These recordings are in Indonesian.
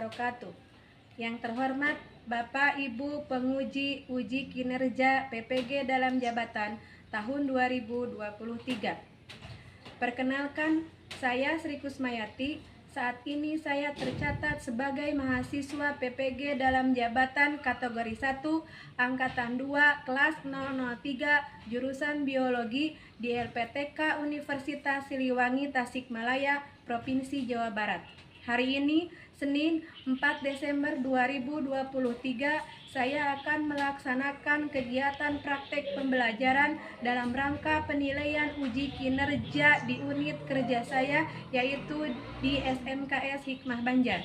wabarakatuh. Yang terhormat Bapak Ibu penguji uji kinerja PPG dalam jabatan tahun 2023. Perkenalkan, saya Sri Kusmayati. Saat ini saya tercatat sebagai mahasiswa PPG dalam jabatan kategori 1 angkatan 2 kelas 003 jurusan biologi di LPTK Universitas Siliwangi Tasikmalaya, Provinsi Jawa Barat. Hari ini Senin 4 Desember 2023 saya akan melaksanakan kegiatan praktek pembelajaran dalam rangka penilaian uji kinerja di unit kerja saya, yaitu di SMKS Hikmah Banjar.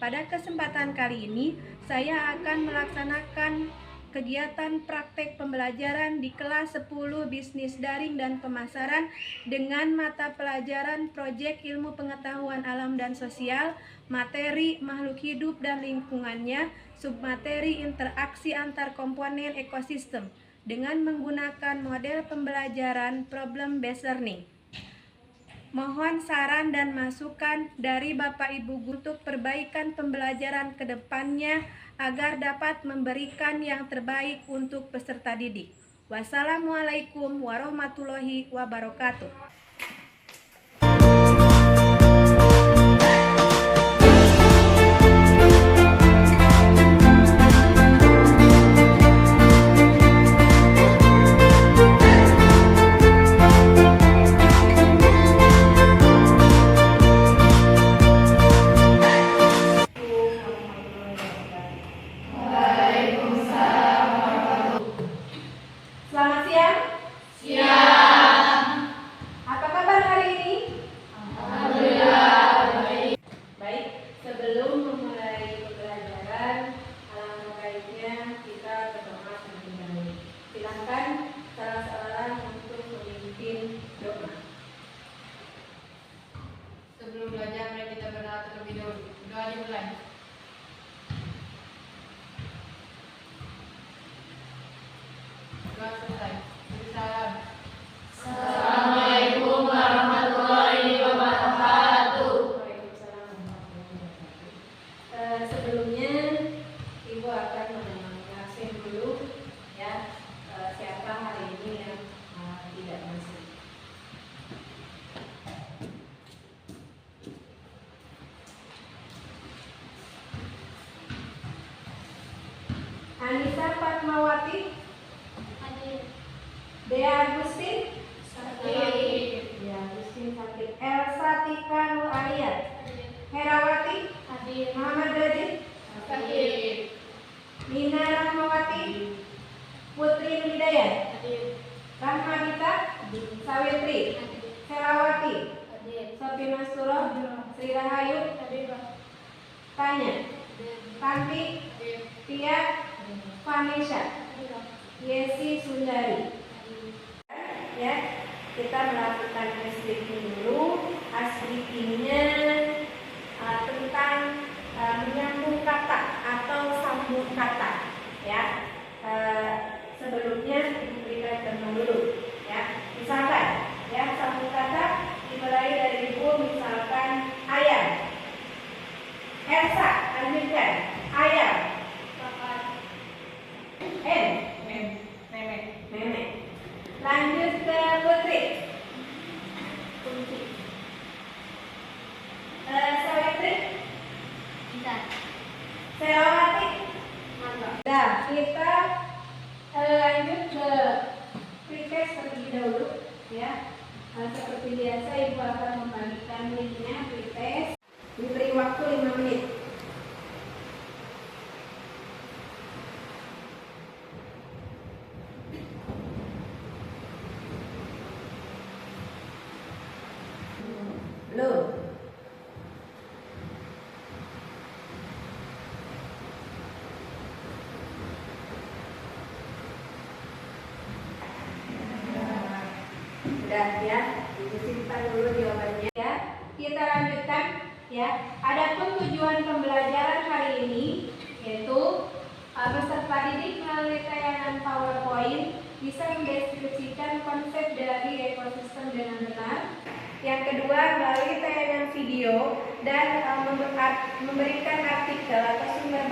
Pada kesempatan kali ini saya akan melaksanakan kegiatan praktek pembelajaran di kelas 10 Bisnis Daring dan Pemasaran dengan mata pelajaran Proyek Ilmu Pengetahuan Alam dan Sosial, materi Makhluk Hidup dan Lingkungannya, submateri Interaksi Antar Komponen Ekosistem dengan menggunakan model pembelajaran Problem Based Learning. Mohon saran dan masukan dari Bapak Ibu untuk perbaikan pembelajaran ke depannya agar dapat memberikan yang terbaik untuk peserta didik. Wassalamualaikum warahmatullahi wabarakatuh. Selamat siang. Siang. Apa kabar hari ini? Alhamdulillah baik. Baik, sebelum memulai pembelajaran, alangkah baiknya kita berdoa terlebih dahulu. Silakan salah seorang untuk memimpin doa. Sebelum belajar, mari kita berdoa terlebih dahulu. Doa dimulai. Doa selesai. Salam. Assalamualaikum warahmatullahi wabarakatuh. Waalaikumsalam warahmatullahi wabarakatuh. Sebelumnya Ibu akan mengasih dulu ya siapa hari ini yang tidak masuk. Anissa Fatmawati, Dea Agustin, Hadir. Dea Agustin sakit. Elsa Tika Nur Alia, Herawati, Hadir. Muhammad Radit, Hadir. Nina Rahmawati, Putri Hidayat, Hadir. Rahmadita, Sawitri, Selawati, Hadir. Sofi Masturo, Sri Rahayu, Tanya, Tanti, Tia, Vanessa, Yesi Sundari. Ya, kita melakukan asliking dulu. Aslikingnya tentang menyambung kata atau sambung kata. Ya, sebelumnya diberikan contoh dulu. Ya, misalkan, ya sambung kata dimulai dari Ibu, misalkan ayam. Elsa, lanjutkan. Ayam. Memek. Lanjut ke Putri. Sawitri. Selawati. Nah, kita lanjut ke pretest terlebih dahulu, ya. Seperti biasa Ibu akan membagikan linknya pretest. Diberi waktu 5 menit. Belum. Sudah ya, disimpan dulu jawabannya ya. Kita lanjutkan ya. Adapun tujuan pembelajaran hari ini yaitu peserta didik melalui tayangan PowerPoint bisa mendeskripsikan konsep dari ekosistem dengan benar. Yang kedua, melalui tayangan video dan memberikan arti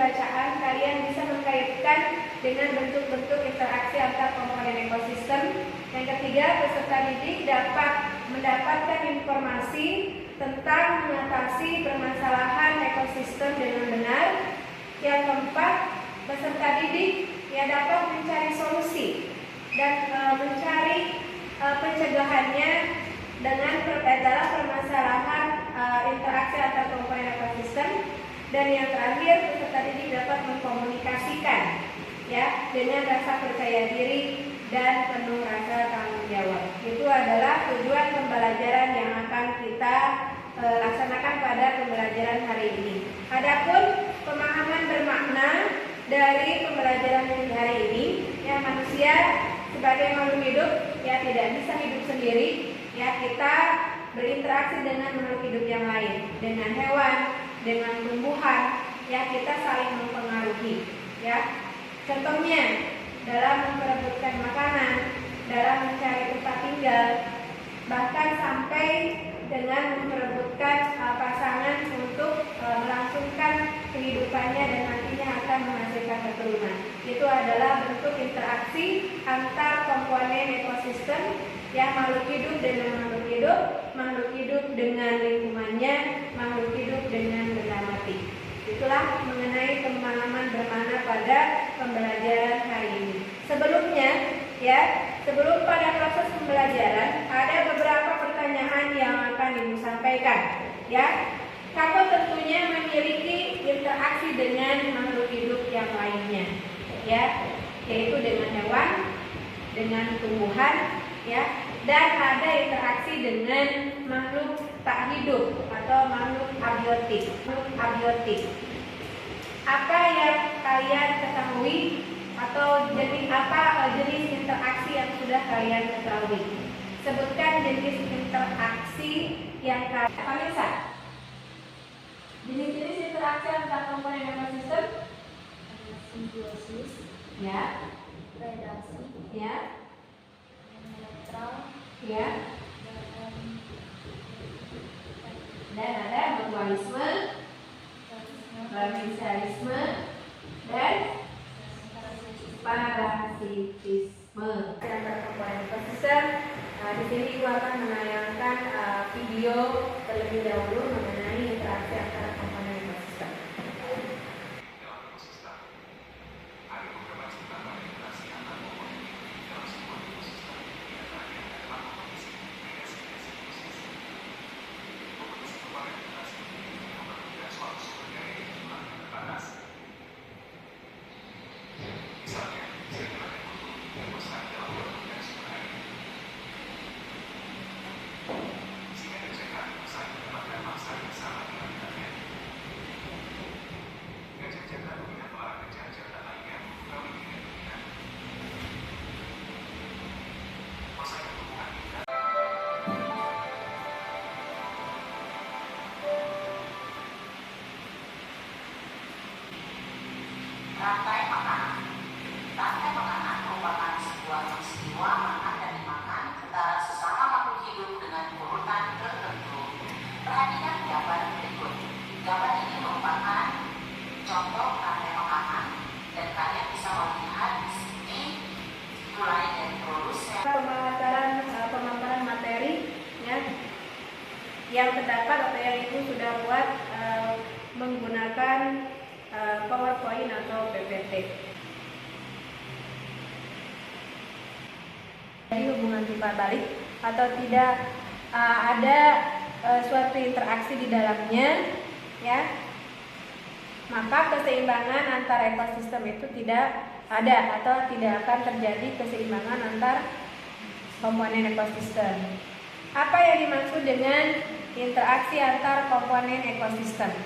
pembacaan kalian bisa mengkaitkan dengan bentuk-bentuk interaksi antar komponen ekosistem. Yang ketiga, peserta didik dapat mendapatkan informasi tentang mengatasi permasalahan ekosistem dengan benar. Yang keempat, peserta didik dapat mencari solusi dan mencari pencegahannya dengan dalam permasalahan interaksi antar komponen ekosistem. Dan yang terakhir, peserta didik dapat mengkomunikasikan dengan rasa percaya diri dan penuh rasa tanggung jawab. Itu adalah tujuan pembelajaran yang akan kita laksanakan pada pembelajaran hari ini. Adapun pemahaman bermakna dari pembelajaran hari ini, manusia sebagai makhluk hidup tidak bisa hidup sendiri. Kita berinteraksi dengan makhluk hidup yang lain, dengan hewan, dengan tumbuhan, kita saling mempengaruhi. Contohnya dalam memperebutkan makanan, dalam mencari tempat tinggal, bahkan sampai dengan memperebutkan pasangan untuk melangsungkan kehidupannya dan nantinya akan menghasilkan keturunan. Itu adalah bentuk interaksi antar komponen ekosistem, makhluk hidup dengan makhluk hidup dengan lingkungannya, makhluk hidup dengan benda mati. Itulah mengenai pemahaman bermakna pada pembelajaran hari ini. Sebelumnya, sebelum pada proses pembelajaran, ada beberapa pertanyaan yang akan Ibu sampaikan. Kamu tentunya memiliki interaksi dengan makhluk hidup yang lainnya, yaitu dengan hewan, dengan tumbuhan, dan ada interaksi dengan makhluk tak hidup atau makhluk abiotik. Apa yang kalian ketahui atau jenis interaksi yang sudah kalian ketahui? Sebutkan jenis interaksi yang kalian lihat. Jenis-jenis interaksi antar komponen ekosistem. Simbiosis, predasi, netral, dan ada mutualisme, parasitisme, dan parasitisme. Antar komponen ekosistem. Di sini Ibu akan menayangkan video terlebih dahulu mengenai interaksi antara komponen ekosistem. Rantai makanan. Rantai makanan merupakan sebuah peristiwa makan dan dimakan antara sesama makhluk hidup dengan urutan tertentu. Perhatikan gambar berikut. Gambar ini merupakan contoh rantai makanan dan kalian bisa melihat di sini mulai dari produsen. Pemaparan materi yang terdapat atau yang Ibu sudah buat menggunakan PowerPoint atau PPT. Jadi hubungan timbal balik atau tidak ada suatu interaksi di dalamnya, maka keseimbangan antar ekosistem itu tidak ada atau tidak akan terjadi keseimbangan antar komponen ekosistem. Apa yang dimaksud dengan interaksi antar komponen ekosistem?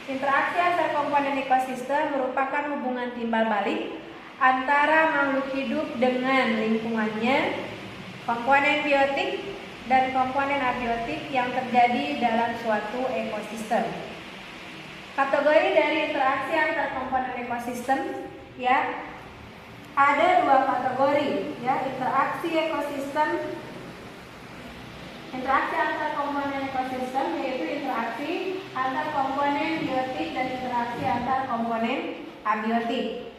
Interaksi antar komponen ekosistem merupakan hubungan timbal balik antara makhluk hidup dengan lingkungannya, komponen biotik dan komponen abiotik yang terjadi dalam suatu ekosistem. Kategori dari interaksi antar komponen ekosistem ada dua kategori, interaksi ekosistem. Interaksi antar komponen ekosistem yaitu interaksi antar komponen biotik dan interaksi antar komponen komponen abiotik.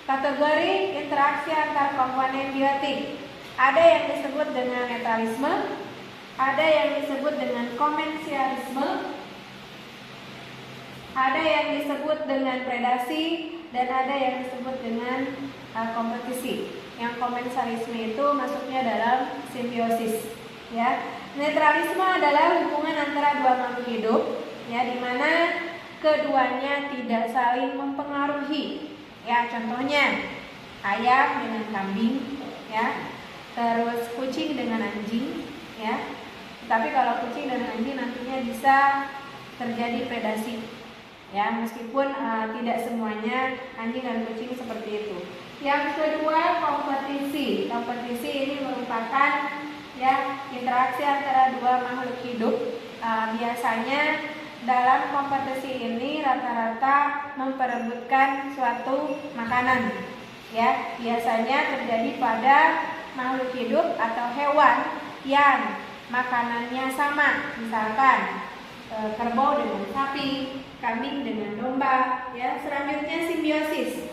Kategori interaksi antar komponen biotik. Ada yang disebut dengan netralisme, ada yang disebut dengan komensialisme, ada yang disebut dengan predasi, dan ada yang disebut dengan kompetisi. Yang komensialisme itu masuknya dalam simbiosis. Ya, netralisme adalah hubungan antara dua makhluk hidup, ya, di mana keduanya tidak saling mempengaruhi. Ya, contohnya ayam dengan kambing, ya, terus kucing dengan anjing, ya. Tapi kalau kucing dan anjing nantinya bisa terjadi predasi, ya, meskipun tidak semuanya anjing dan kucing seperti itu. Yang kedua, kompetisi. Kompetisi ini merupakan, ya, interaksi antara dua makhluk hidup. Biasanya dalam kompetisi ini rata-rata memperebutkan suatu makanan, ya. Biasanya terjadi pada makhluk hidup atau hewan yang makanannya sama, misalkan kerbau dengan sapi, kambing dengan domba, ya. Selanjutnya simbiosis.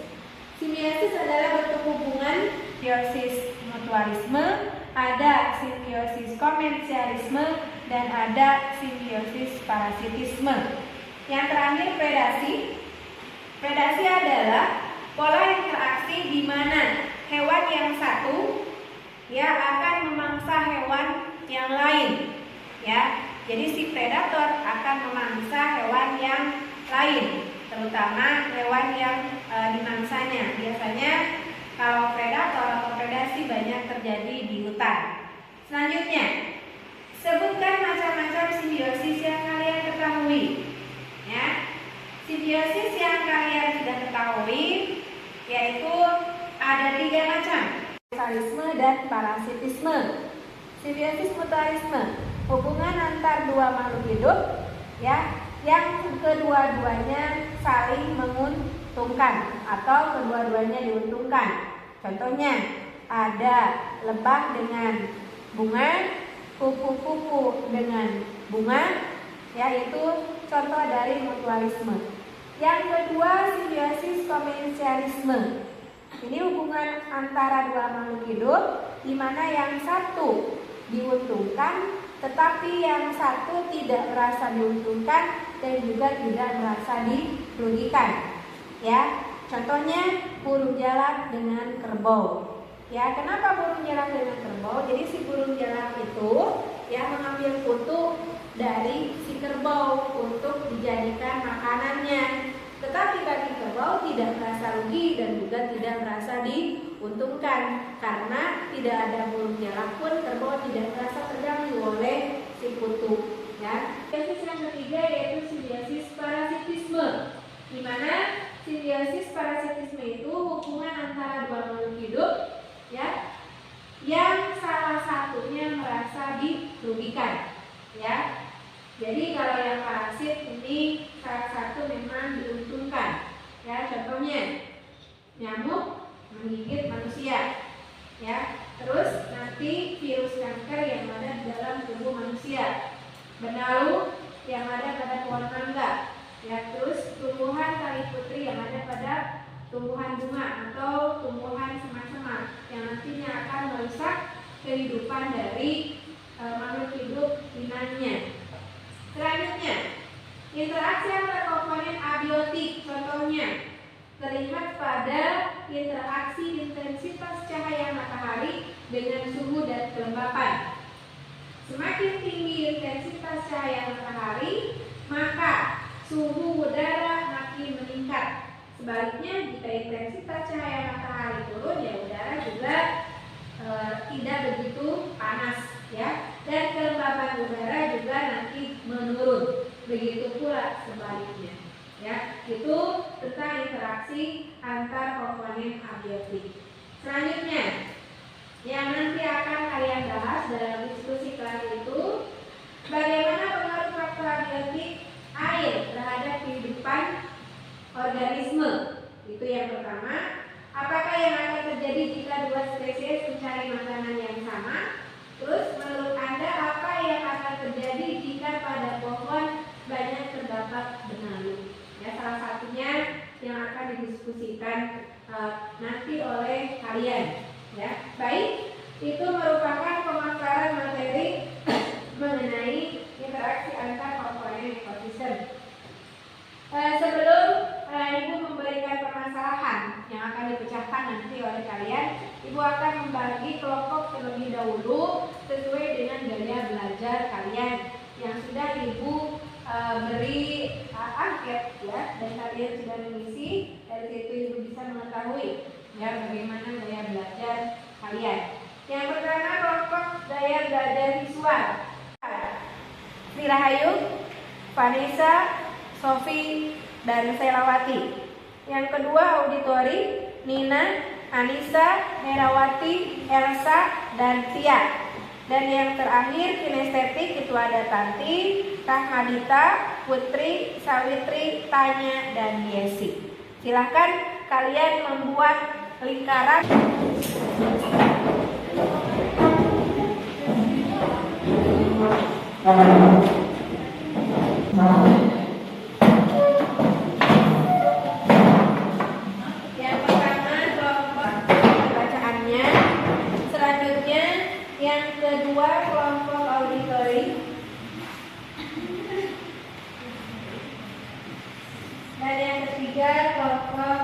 Simbiosis adalah bentuk hubungan simbiosis mutualisme, ada simbiosis komensialisme, dan ada simbiosis parasitisme. Yang terakhir, predasi. Predasi adalah pola interaksi di mana hewan yang satu, ya, akan memangsa hewan yang lain, ya. Jadi si predator akan memangsa hewan yang lain, terutama hewan yang dimangsanya. Biasanya kalau predator atau predasi banyak terjadi di hutan. Selanjutnya, sebutkan macam-macam simbiosis yang kalian ketahui, ya. Simbiosis yang kalian sudah ketahui yaitu ada 3 macam: mutualisme dan parasitisme. Simbiosis mutualisme, hubungan antar dua makhluk hidup, ya, yang kedua-duanya saling menguntungkan atau kedua-duanya diuntungkan. Contohnya ada lebah dengan bunga, kupu-kupu dengan bunga, yaitu contoh dari mutualisme. Yang kedua, simbiosis komensialisme. Ini hubungan antara dua makhluk hidup di mana yang satu diuntungkan tetapi yang satu tidak merasa diuntungkan dan juga tidak merasa dirugikan. Ya, contohnya burung jalak dengan kerbau. Ya, kenapa burung jalak dengan kerbau? Jadi si burung jalak itu, ya, mengambil kutu dari si kerbau untuk dijadikan makanannya. Tetapi bagi kerbau tidak merasa rugi dan juga tidak merasa diuntungkan karena tidak ada burung jalak pun kerbau tidak merasa terganggu oleh si kutu. Ya. Simbiosis yang ketiga yaitu simbiosis parasitisme, di mana simbiosis parasitisme itu hubungan antara dua makhluk hidup, ya, yang salah satunya merasa dirugikan, ya. Jadi kalau yang parasit ini salah satu memang diuntungkan, ya. Contohnya nyamuk menggigit manusia, ya. Terus nanti virus kanker yang ada di dalam tubuh manusia, benalu yang ada pada pohon mangga, ya. Terus tumbuhan tali putri yang ada pada tumbuhan bunga atau tumbuhan semak-semak yang nantinya akan merusak kehidupan dari makhluk hidup inangnya. Selanjutnya, interaksi antar komponen abiotik. Contohnya terlihat pada interaksi intensitas cahaya matahari dengan suhu dan kelembapan. Semakin tinggi intensitas cahaya matahari, maka suhu udara makin meningkat. Sebaliknya, jika intensitas cahaya matahari turun, ya udara juga tidak begitu panas, ya, dan kelembapan udara juga nanti menurun. Begitu pula sebaliknya, ya. Itu tentang interaksi antar komponen abiotik. Selanjutnya, yang nanti akan kalian bahas dalam diskusi kelas itu, bagaimana pengaruh faktor abiotik air terhadap kehidupan organisme. Itu yang pertama. Apakah yang akan terjadi jika dua spesies mencari makanan yang sama? Terus menurut Anda apa yang akan terjadi jika pada pohon banyak terdapat benalu? Ya, salah satu didiskusikan nanti oleh kalian. Ya, baik. Itu merupakan pemaparan materi mengenai interaksi antar komponen ekosistem. Sebelum Ibu memberikan permasalahan yang akan dipecahkan nanti oleh kalian, Ibu akan membagi kelompok terlebih dahulu sesuai dengan gaya belajar kalian yang sudah Ibu beri angket ya, dan kalian sudah mengisi. Dari situ Ibu bisa mengetahui ya bagaimana gaya belajar kalian. Yang pertama, kelompok gaya belajar visual. Sri Rahayu, Vanessa, Sofi, dan Selawati. Yang kedua, auditori, Nina, Anissa, Herawati, Elsa, dan Tia. Dan yang terakhir, kinestetik, itu ada Tanti, Rahmadita, Putri, Sawitri, Tanya, dan Yesi. Silahkan kalian membuat lingkaran. Yang pertama kelompok bacaannya, selanjutnya yang kedua kelompok auditori, dan yang ketiga kelompok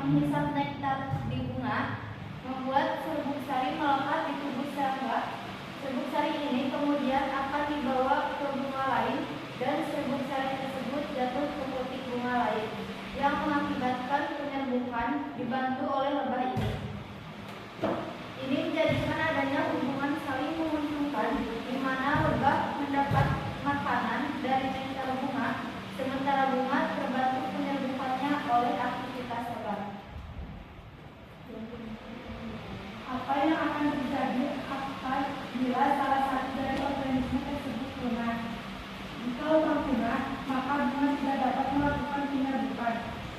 menghisap nektar di bunga membuat serbuk sari melekat di tubuh serangga. Serbuk sari ini kemudian akan dibawa ke bunga lain dan serbuk sari tersebut jatuh ke putik bunga lain yang mengakibatkan penyerbukan dibantu oleh lebah ini. Ini menjadikan adanya hubungan saling menguntungkan di mana lebah mendapat makanan dari nektar bunga, sementara bunga terbantu penyerbukannya oleh aktivitas lebah. Apa yang akan terjadi bila salah satu dari organisme tersebut punah. Jika lubang punah, maka bunga tidak dapat melakukan penyerbukan.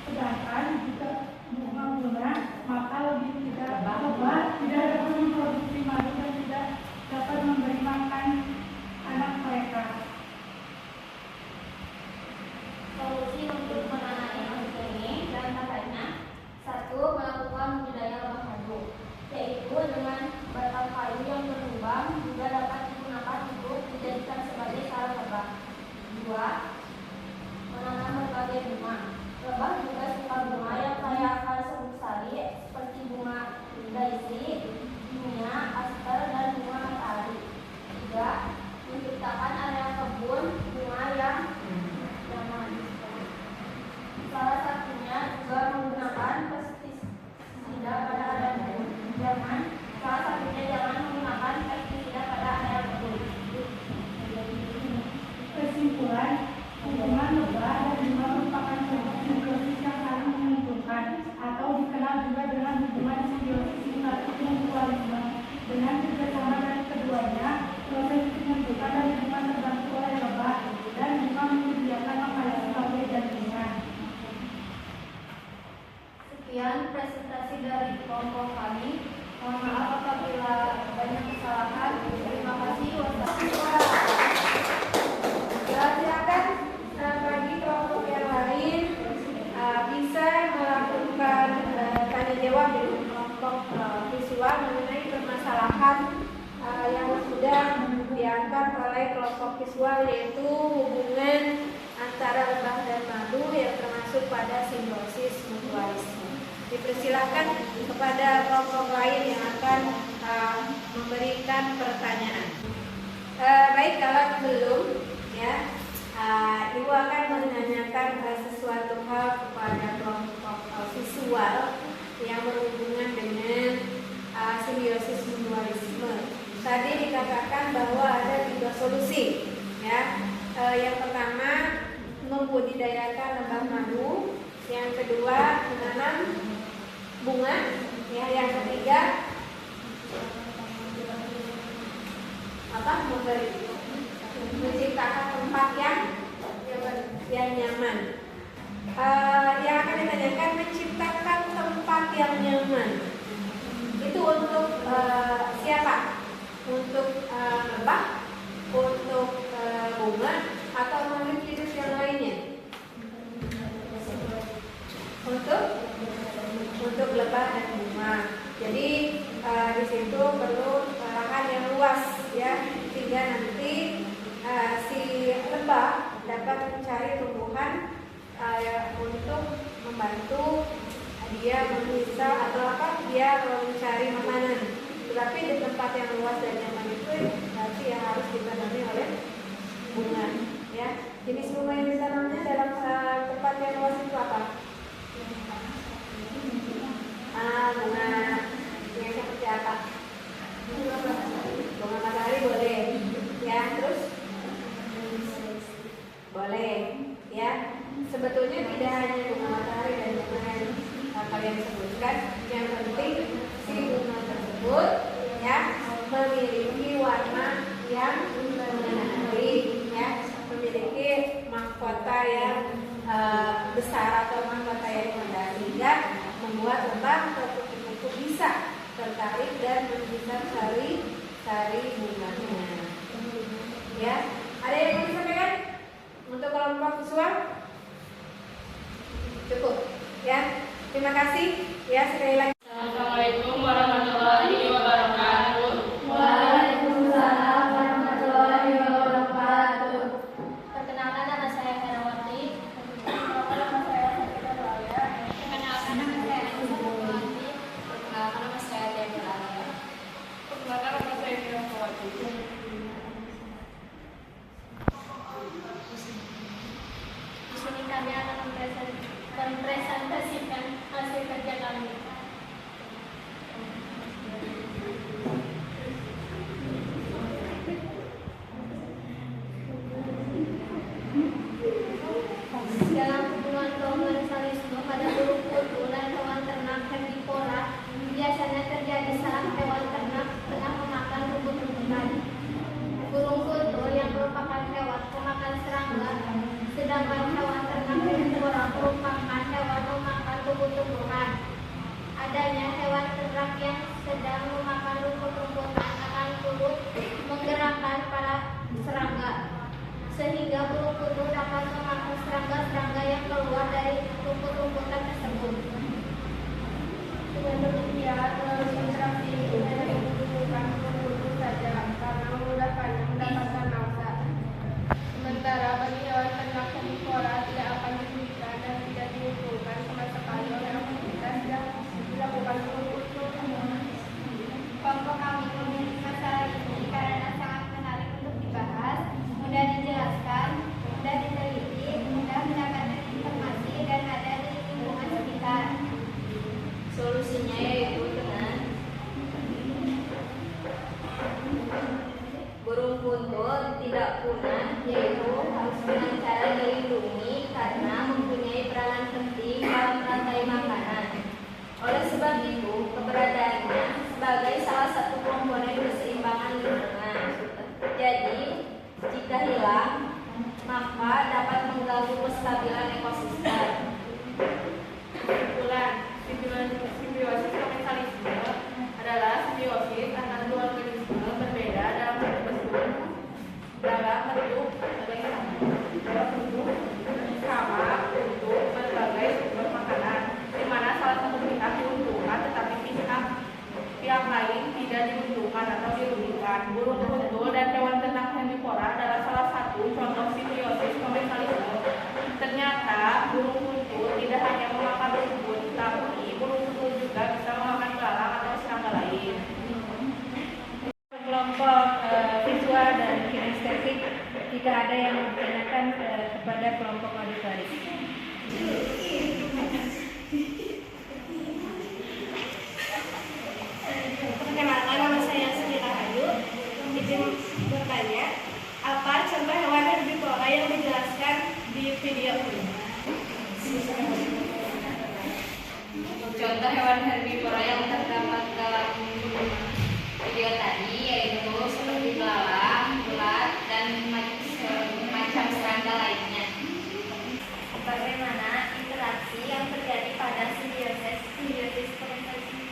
Sedangkan jika bunga punah, maka lebih tidak dapat memproduksi madu dan tidak dapat memberi makan anak mereka. Solusi untuk menangani kasus ini dan katanya: 1. Melakukan budidaya lebah madu, yaitu dengan batang kayu yang berlubang juga dapat digunakan untuk dijadikan sebagai sarang lebah. 2. Menanam berbagai bunga. Lebah juga suka bunga yang kaya akan serbuk sari seperti bunga daisy, dunia, aster, dan bunga matahari. 3. Menciptakan area kebun bunga yang nyaman. Salah satunya juga menggunakan pestisida pada area kebun. Jangan menggunakan pestisida pada area kebun. Kesimpulan, hubungan lebah dan bunga merupakan contoh simbiosis yang saling menguntungkan atau dikenal juga dengan hubungan simbiosis simpatik mutualisme. Dengan kerjasama dari keduanya, proses pembentukan dari bunga terbantu oleh lebah dan bunga menyediakan makanan sebagai jaringan. Sekian presentasi dari kelompok kami. Mohon maaf apabila banyak kesalahan. Terima kasih. Silakan bagi kelompok yang lain bisa melakukan tanya jawab dengan kelompok visual mengenai permasalahan yang sudah diangkat oleh kelompok visual, yaitu hubungan antara lebah dan madu yang termasuk pada simbiosis mutualisme. Dipersilakan kepada kelompok lain yang akan memberikan pertanyaan. Baik, kalau belum, ya, Ibu akan menanyakan sesuatu hal kepada kelompok visual yang berhubungan dengan simbiosis mutualisme. Tadi dikatakan bahwa ada 3 solusi, ya. Yang pertama, membudidayakan lebah madu. Yang kedua, menanam bunga. Ya, yang ketiga, menciptakan tempat yang nyaman. Yang akan ditanyakan, menciptakan tempat yang nyaman itu untuk siapa? Untuk lebah, untuk bunga, atau makhluk hidup yang lainnya? Untuk lebah dan bunga. Jadi di situ perlu lahan yang luas, ya, sehingga nanti si lebah dapat mencari tumbuhan untuk membantu dia menyisa atau dia mencari makanan. Tetapi di tempat yang luas dan nyaman itu nanti yang harus ditanami oleh bunga, ya. Jenis bunga yang ditanamnya dalam tempat yang luas itu apa? Bunga yang seperti apa? Bunga matahari boleh, ya. Terus boleh, ya. Sebetulnya tidak hanya bunga matahari dan bunga yang kalian sebutkan, yang penting si bunga tersebut, ya, memiliki warna yang menarik, ya, memiliki mahkota yang besar atau mahkota yang indah, sehingga membuat lebah atau kupu-kupu bisa tertarik dan bisa cari bunganya. Ya, ada yang mau disampaikan untuk kelompok visual? Cukup, ya. Terima kasih, ya, sekali lagi. Assalamualaikum warahmatullahi wabarakatuh. Waalaikumsalam warahmatullahi wabarakatuh. Perkenalkan, nama saya Herawati. Perkenalkan, nama saya Sakita Doaya. Perkenalkan, nama saya Anissa Purwati. Perkenalkan, nama saya Debbie Alia. Perkenalkan, nama saya Mira Fawati. Di sini kami akan mempresentasikan hasil kerja kami. Burung kuntul tidak punah, yaitu harus dengan cara dilindungi karena mempunyai peranan penting dalam rantai makanan. Oleh sebab itu, keberadaannya sebagai salah satu komponen keseimbangan lingkungan. Jadi, jika hilang, maka dapat mengganggu kestabilan ekosistem. Kesimpulan, simbiosis komensalisme adalah simbiosis antara dua organisme berbeda dalam bentuk sama untuk berbagai sumber makanan, di mana salah satu pihak diuntungkan tetapi pihak lain tidak diuntungkan atau dirugikan. Burung kuntul dan hewan ternak herbivora adalah salah satu contoh simbiosis komensalisme. Ternyata burung kuntul tidak hanya memakan rumput, tapi burung kuntul juga bisa memakan belalang atau serangga lain. Kelompok visual dan kinestetik, jika ada yang bertanyakan kepada kelompok auditorik. Perkenalkan, nama saya Sri Rahayu. Izin bertanya, apa contoh hewan herbivora yang dijelaskan di video ini? Contoh hewan herbivora yang terdapat dalam video tadi yaitu seperti belalang, ulat, dan macam serangga lainnya. Bagaimana interaksi yang terjadi pada simbiosis komensalisme?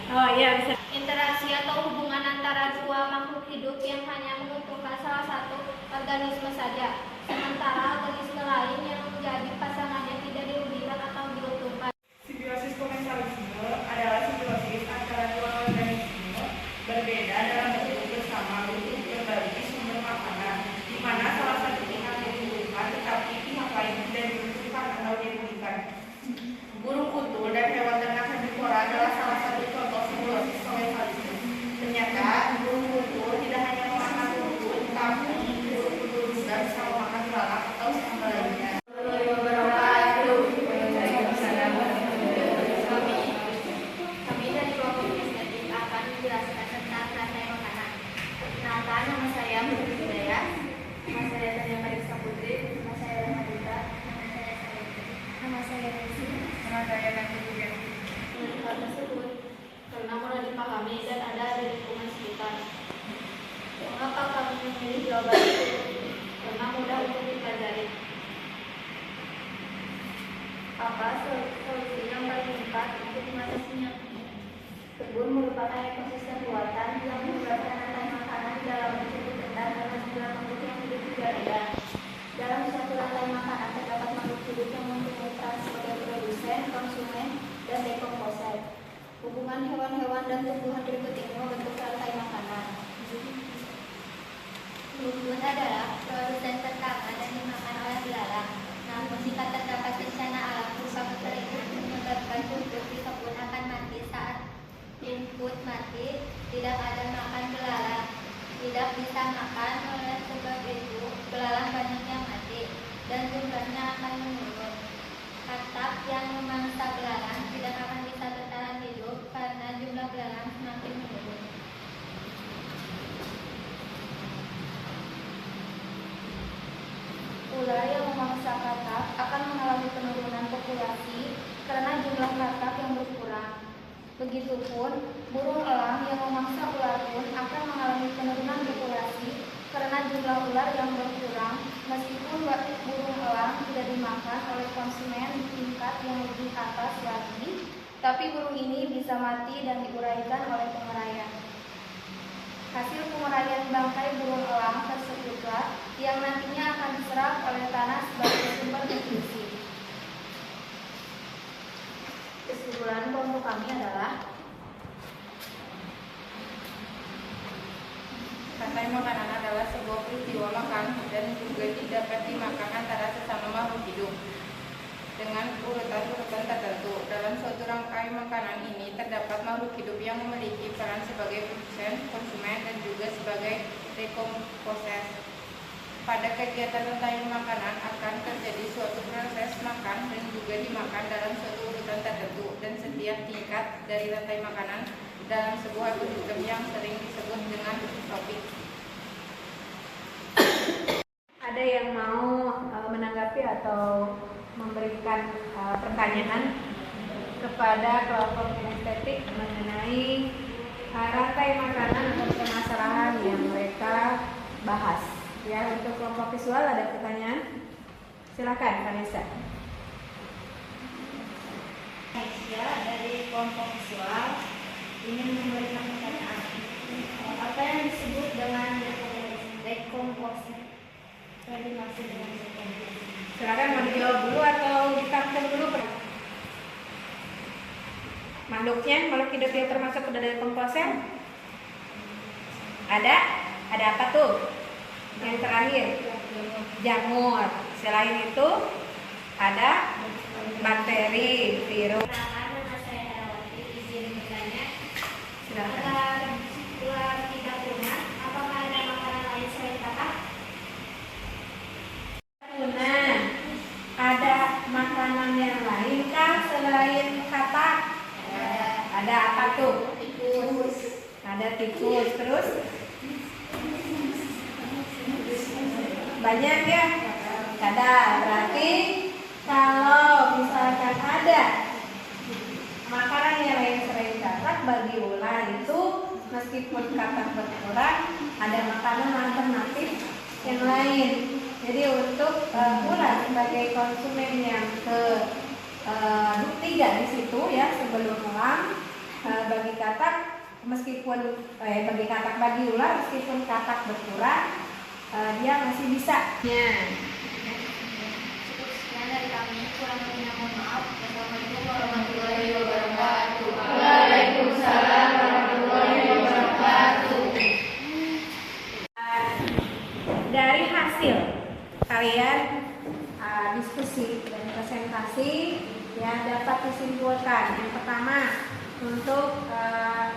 Oh iya, bisa. Interaksi atau hubungan antara dua makhluk hidup yang hanya menguntungkan salah satu organisme saja, sementara organisme lain yang menjadi pasangannya tidak dirugikan atau diuntungkan. Simbiosis komensalisme adalah simbiosis antara dua organisme berbeda dalam bentuk bersama untuk berbagi sumber makanan, di mana salah satu pihak diuntungkan tetapi pihak lain tidak diuntungkan atau dirugikan. Burung kuntul dan hewan ternak herbivora adalah salah satu contoh simbiosis komensalisme. Ternyata burung kuntul tidak hanya memakan rumput, tapi burung kuntul juga bisa memakan belalang atau serangga lainnya. Kami dari kelompok kinestetik akan menjelaskan tentang rantai makanan. Perkenalkan, nama saya Putri Hidayah, nama saya Tania Marisa Putri, nama saya Rahmadita, nama saya Resi. Hal tersebut karena mudah dipahami dan ada di lingkungan sekitar. Mengapa kami memilih jawaban itu? Karena mudah untuk dipelajari. Apa solusi yang paling tepat untuk mengatasinya? Kebun merupakan ekosistem buatan yang menyebabkan rantai makanan di dalam cukup ketat dengan jumlah makhluk yang hidup berada. Dalam satu rantai makanan terdapat makhluk hidup yang mempunyai peran sebagai produsen, konsumen, dan dekomposer. Hubungan hewan-hewan dan tumbuhan berikut ini membentuk rantai makanan. Unggun adalah produsen pertama dan dimakan oleh belalang. Namun jika terdapat bencana alam berupa kekeringan menyebabkan rumput di kebun akan mati saat rumput mati, tidak ada makan belalang. Tidak bisa makan, oleh sebab itu belalang banyak yang mati dan jumlahnya akan menurun. Atap yang memangsa belalang tidak akan bisa bertahan hidup karena jumlah belalang semakin menurun. Ular yang memangsa katak akan mengalami penurunan populasi karena jumlah katak yang berkurang. Begitupun, burung elang yang memangsa ular pun akan mengalami penurunan populasi karena jumlah ular yang berkurang. Meskipun burung elang tidak dimakan oleh konsumen di tingkat yang lebih atas lagi, tapi burung ini bisa mati dan diuraikan oleh pengeraian. Hasil penguraian bangkai burung elang tersebutlah yang nantinya akan diserap oleh tanah sebagai sumber nutrisi. Kesimpulan kelompok kami adalah Rantai makanan adalah sebuah peristiwa makan dan juga dapat dimakan antara sesama makhluk hidup dengan urutan-urutan tertentu. Dalam suatu rangkai makanan ini terdapat makhluk hidup yang memiliki peran sebagai produsen, konsumen, dan juga sebagai dekomposer. Pada kegiatan rantai makanan akan terjadi suatu proses makan dan juga dimakan dalam suatu urutan tertentu, dan setiap tingkat dari rantai makanan dalam sebuah ekosistem yang sering disebut dengan tropik. Ada yang mau menanggapi atau memberikan pertanyaan kepada kelompok kinestetik mengenai rantai makanan atau permasalahan yang mereka bahas? Ya, untuk kelompok visual ada pertanyaan? Silakan, Vanessa. Aisyah dari kelompok visual ingin memberikan pertanyaan. Apa yang disebut dengan dekomposisi? Apa dimaksud dengan dekomposisi? Silakan mau dijawab dulu atau ditampung dulu. Makhluk hidup yang termasuk ke dalam komposer? Ada apa tuh? Yang terakhir, jamur. Selain itu ada bakteri, virus. Nama saya Herawati, izin bertanya. Silakan. Agar ular tidak punah, apakah ada makanan lain selain katak? Punah. Ada makanan yang lain kah selain katak? Ada apa tuh? Tikus. Ada tikus. Terus? Banyak ya? Ada. Berarti kalau misalkan ada makanan yang lain selain katak, bagi ular itu meskipun katak berkurang, ada makanan alternatif yang lain. Jadi untuk ular sebagai konsumen yang ke 3 di situ ya, sebelum elang, bagi katak meskipun bagi ular meskipun katak berkurang, dia masih bisa. Sekian dari kami, kurang lebihnya mohon maaf. Wassalamualaikum warahmatullahi wabarakatuh. Waalaikumsalam warahmatullahi wabarakatuh. Dari hasil kalian diskusi dan presentasi yang dapat disimpulkan. Yang pertama, untuk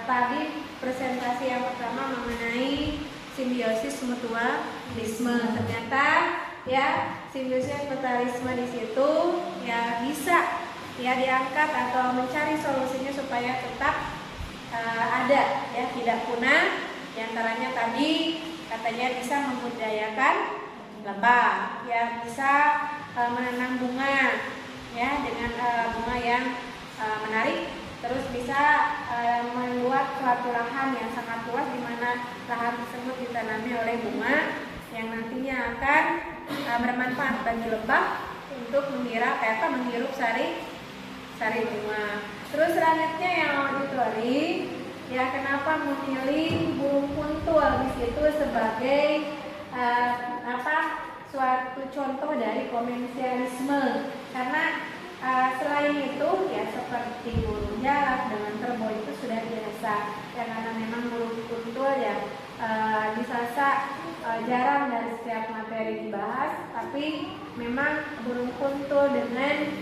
tadi presentasi yang pertama mengenai simbiosis mutualisme. Ternyata ya simbiosis mutualisme di situ ya bisa ya diangkat atau mencari solusinya supaya tetap ada ya, tidak punah. Di antaranya tadi katanya bisa membudidayakan lebah, ya bisa menanam bunga ya dengan bunga yang menarik. Terus bisa membuat suatu lahan yang sangat luas di mana lahan tersebut ditanami oleh bunga yang nantinya akan bermanfaat bagi lebah untuk menghirup sari bunga. Terus selanjutnya yang auditory, ya kenapa memilih burung kuntul di situ sebagai suatu contoh dari komersialisme? Karena selain itu ya seperti burung jalak dengan kerbau itu sudah biasa ya, karena memang burung kuntul ya disasa jarang dari setiap materi dibahas, tapi memang burung kuntul dengan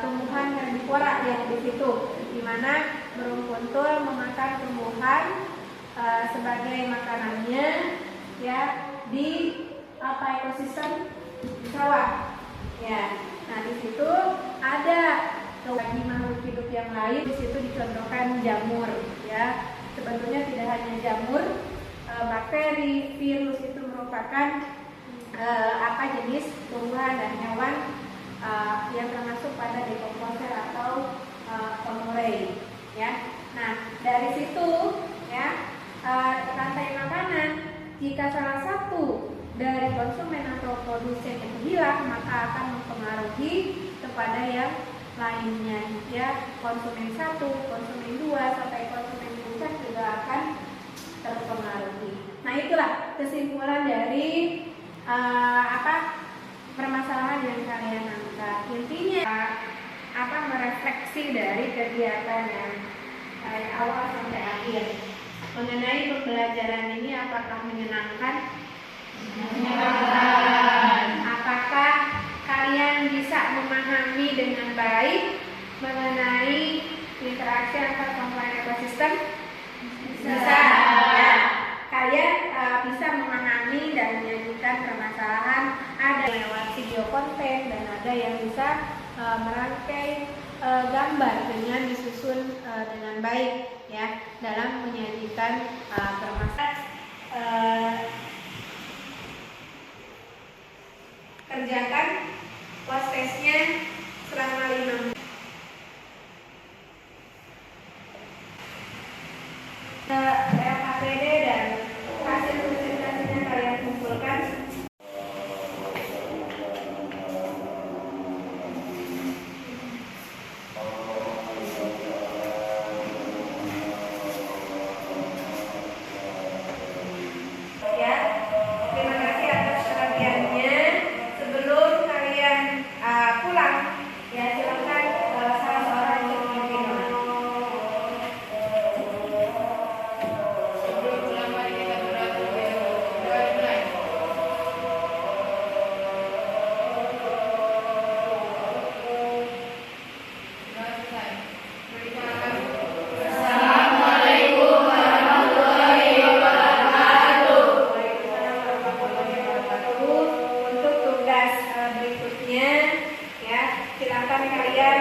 tumbuhan herbivora yang di situ, di mana burung kuntul memakan tumbuhan sebagai makanannya ya di ekosistem sawah ya. Nah di situ ada bagi makhluk hidup yang lain, di situ dicontohkan jamur ya. Sebetulnya tidak hanya jamur, bakteri, virus itu merupakan jenis tumbuhan dan hewan yang termasuk pada dekomposer atau pemulai ya. Nah dari situ ya rantai makanan, jika salah satu dari konsumen atau produsen itu hilang, maka akan mempengaruhi kepada yang lainnya ya. Konsumen 1, konsumen 2 sampai konsumen puncak juga akan terpengaruhi. Nah itulah kesimpulan dari permasalahan yang kalian angkat. Intinya merefleksi dari kegiatan yang dari awal sampai akhir mengenai pembelajaran ini, apakah menyenangkan? Apakah kalian bisa memahami dengan baik mengenai interaksi antar komponen ekosistem? Bisa ya. Kalian bisa memahami dan menyajikan permasalahan, ada lewat video konten dan ada yang bisa merangkai gambar dengan disusun disusun dengan baik ya dalam menyajikan permasalahan. Kerjakan kelas tesnya selama 5 menit. LKPD dan hasil presentasinya kalian kumpulkan. Ya, terima kasih atas perhatiannya. Sebelum kalian pulang, ya silakan salah seorang untuk memimpin doa. Sebelum pulang mari kita berdoa terlebih dahulu. Doa dimulai. Doa selesai. Perkenalkan. Assalamualaikum warahmatullahi wabarakatuh. Waalaikumsalam warahmatullahi wabarakatuh. Untuk tugas berikutnya, ya silakan kalian